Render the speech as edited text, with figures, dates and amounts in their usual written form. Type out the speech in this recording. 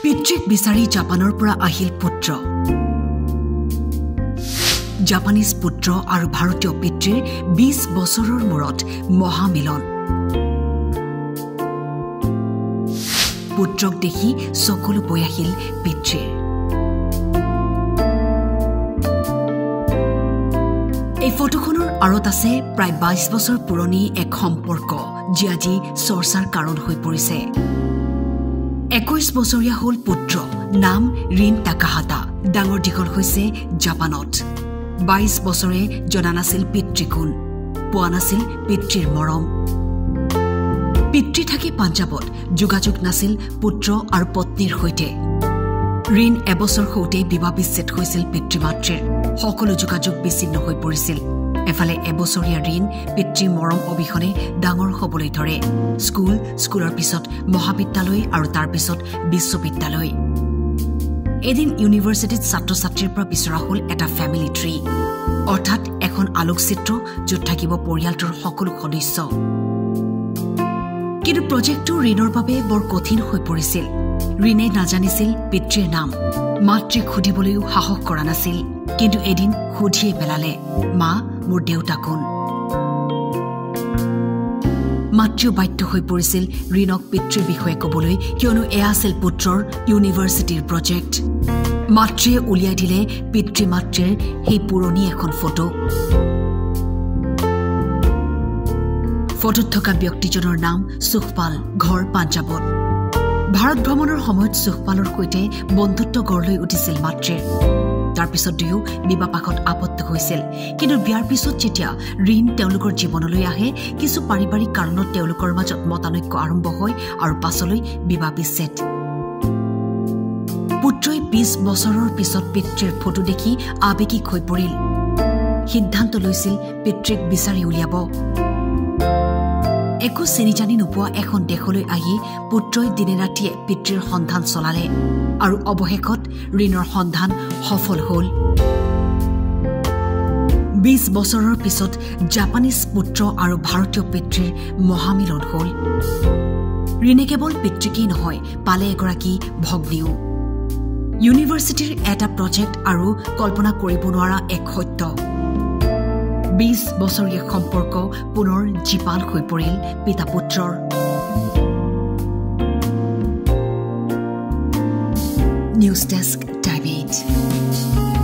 পিতৃক বিচাৰি জাপানৰ পৰা আহিল পুত্ৰ জাপানীজ পুত্ৰ আৰু ভাৰতীয় পিতৃৰ 20 বছৰৰ মূৰত মহামিলন পুত্ৰক দেখি সকলো বৈ আহিল পিতৃৰ এই ফটোখনৰ আৰত আছে প্ৰায় 22 বছৰ পুৰণি এক সম্পৰ্ক যি আজি চৰ্চাৰ কাৰণ হৈ পৰিছে 21 বছৰীয়া হল পুত্ৰ নাম ৰিন টাকাহাটা ডাঙৰ দীঘল হৈছে জাপানত 22 বছৰে জনা নাছিল পিতৃগুণ পোৱা নাছিল পিতৃৰ মৰম পিতৃ থাকি পাঞ্জাবত যোগাযোগ নাছিল পুত্ৰ আৰু পত্নীৰ সৈতে ৰিন এবছৰ হওঁতে বিবাহ বিচ্ছেদ হৈছিল পিতৃ-মাতৃৰ সকলো যোগাযোগ বিচ্ছিন্ন হৈ পৰিছিল এফালে এবছৰীয়া ৰিন পিতৃ মৰম অবিহনে ডাঙৰ হ'বলৈ ধৰে স্কুলৰ পিছত মহাবিদ্যালয় আৰু তাৰ পিছত বিশ্ববিদ্যালয় এদিন ইউনিভাৰ্চিটিত ছাত্ৰ-ছাত্ৰীৰ পৰা বিচৰা হ'ল এটা ফেমিলি ট্ৰী অৰ্থাৎ এখন আলোকচিত্ৰ য'ত থাকিব পৰিয়ালটোৰ সকলো সদস্য কিন্তু প্ৰজেক্টটো ৰিনৰ বাবে বৰ কঠিন হৈ পৰিছিল ৰিনে নাজানিছিল পিতৃৰ নাম মাতৃক সুধিবলৈও সাহস কৰা নাছিল কিন্তু এদিন সুধিয়ে পেলালে মা মোৰ দেউতা কোন মাতৃও বাধ্য হৈ পৰিছিল ৰিনক পিতৃৰ বিষয়ে ক'বলৈ কিয়নো এয়া আছিল পুত্ৰৰ ইউনিভাৰ্চিটিৰ প্ৰজেক্ট মাতৃয়ে উলিয়াই দিলে পিতৃ-মাতৃৰ সেই পুৰণি এখন ফটো ফটোত থকা ব্যক্তিজনৰ নাম সুখপাল ঘৰ পাঞ্জাবত ভাৰত ভ্ৰমণৰ সময়ত সুখপালৰ সৈতে বন্ধুত্ব গঢ় লৈ উঠিছিল মাতৃৰ তাৰ পিছত দুয়ো বিবাহপাশত আবদ্ধ হৈছিল কিন্তু বিয়াৰ পিছত যেতিয়া ৰিন তেওঁলোকৰ জীৱনলৈ আহে কিছু পাৰিবাৰিক কাৰণত তেওঁলোকৰ মাজত মতানৈক্য আৰম্ভ হয় আৰু পাছলৈ বিবাহ বিচ্ছেদ পুত্ৰই 20 বছৰৰ পিছত পিতৃৰ ফটো দেখি আবেগিক হৈ পৰিল সিদ্ধান্ত লৈছিল পিতৃক বিচাৰি উলিয়াব একো চিনি জানি নোপোৱা এখন দেশলৈ আহি পুত্ৰই দিনে ৰাতিয়ে পিতৃৰ সন্ধান চলালে আৰু অৱশেষত ৰিনৰ সন্ধান সফল হ'ল 20 বছৰৰ পিছত জাপানীজ পুত্ৰ আৰু ভাৰতীয় পিতৃৰ মহামিলন হ'ল ৰিনে কেৱল পিতৃকেই নহয় পালে এগৰাকী ভগ্নীও ইউনিভাৰ্চিটিৰ এটা প্ৰজেক্ট আৰু কল্পনা কৰিব নোৱাৰা এক সত্য 20 বছৰীয়া সম্পৰ্ক পুনৰ জীপাল হৈ পৰিল পিতা পুত্ৰৰ নিউজ ডেস্ক টাইম 8